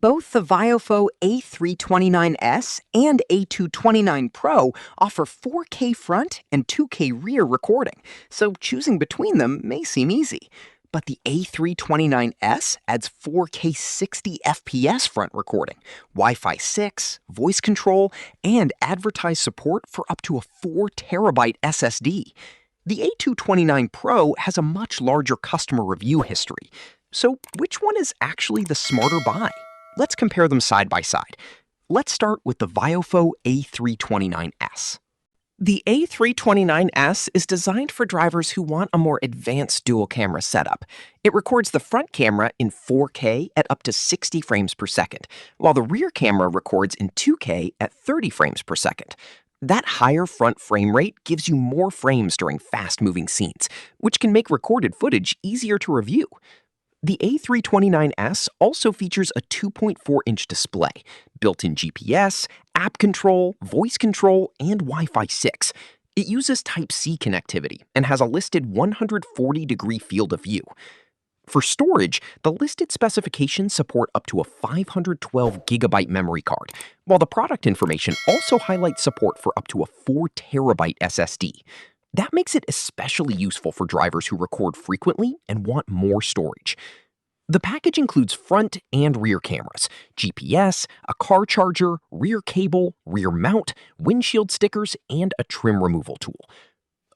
Both the VIOFO A329S and A229 Pro offer 4K front and 2K rear recording, so choosing between them may seem easy. But the A329S adds 4K 60 FPS front recording, Wi-Fi 6, voice control, and advertised support for up to a 4TB SSD. The A229 Pro has a much larger customer review history. So which one is actually the smarter buy? Let's compare them side by side. Let's start with the VIOFO A329S. The A329S is designed for drivers who want a more advanced dual camera setup. It records the front camera in 4K at up to 60 frames per second, while the rear camera records in 2K at 30 frames per second. That higher front frame rate gives you more frames during fast-moving scenes, which can make recorded footage easier to review. The A329S also features a 2.4-inch display, built-in GPS, app control, voice control, and Wi-Fi 6. It uses Type-C connectivity and has a listed 140-degree field of view. For storage, the listed specifications support up to a 512GB memory card, while the product information also highlights support for up to a 4TB SSD. That makes it especially useful for drivers who record frequently and want more storage. The package includes front and rear cameras, GPS, a car charger, rear cable, rear mount, windshield stickers, and a trim removal tool.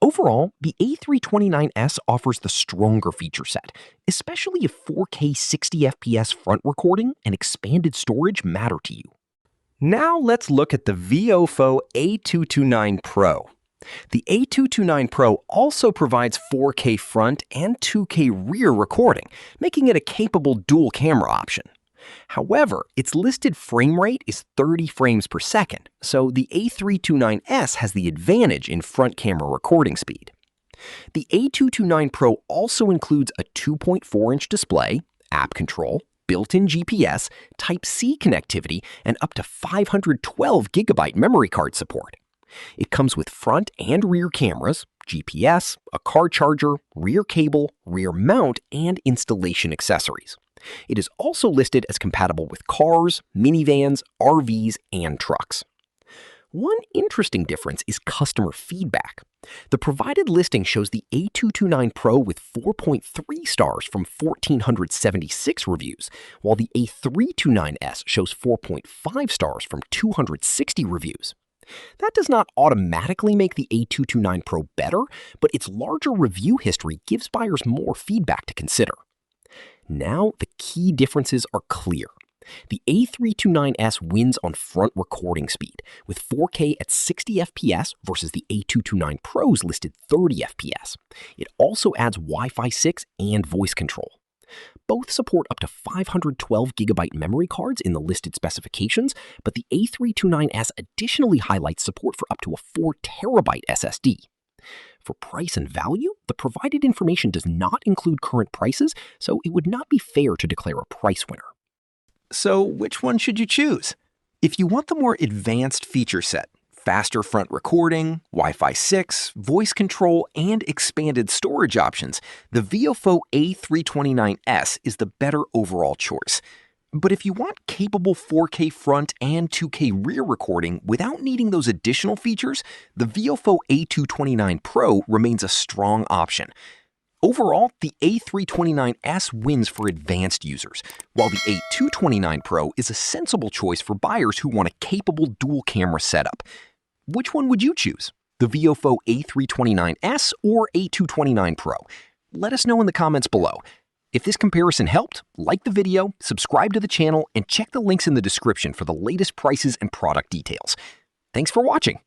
Overall, the A329S offers the stronger feature set, especially if 4K 60 FPS front recording and expanded storage matter to you. Now let's look at the VIOFO A229 Pro. The A229 Pro also provides 4K front and 2K rear recording, making it a capable dual camera option. However, its listed frame rate is 30 frames per second, so the A329S has the advantage in front camera recording speed. The A229 Pro also includes a 2.4-inch display, app control, built-in GPS, Type-C connectivity, and up to 512GB memory card support. It comes with front and rear cameras, GPS, a car charger, rear cable, rear mount, and installation accessories. It is also listed as compatible with cars, minivans, RVs, and trucks. One interesting difference is customer feedback. The provided listing shows the A229 Pro with 4.3 stars from 1,476 reviews, while the A329S shows 4.5 stars from 260 reviews. That does not automatically make the A229 Pro better, but its larger review history gives buyers more feedback to consider. Now, the key differences are clear. The A329S wins on front recording speed, with 4K at 60 FPS versus the A229 Pro's listed 30 FPS. It also adds Wi-Fi 6 and voice control. Both support up to 512GB memory cards in the listed specifications, but the A329S additionally highlights support for up to a 4TB SSD. For price and value, the provided information does not include current prices, so it would not be fair to declare a price winner. So which one should you choose? If you want the more advanced feature set, faster front recording, Wi-Fi 6, voice control, and expanded storage options, the VIOFO A329S is the better overall choice. But if you want capable 4K front and 2K rear recording without needing those additional features, the VIOFO A229 Pro remains a strong option. Overall, the A329S wins for advanced users, while the A229 Pro is a sensible choice for buyers who want a capable dual camera setup. Which one would you choose? The VIOFO A329S or A229 Pro? Let us know in the comments below. If this comparison helped, like the video, subscribe to the channel, and check the links in the description for the latest prices and product details. Thanks for watching.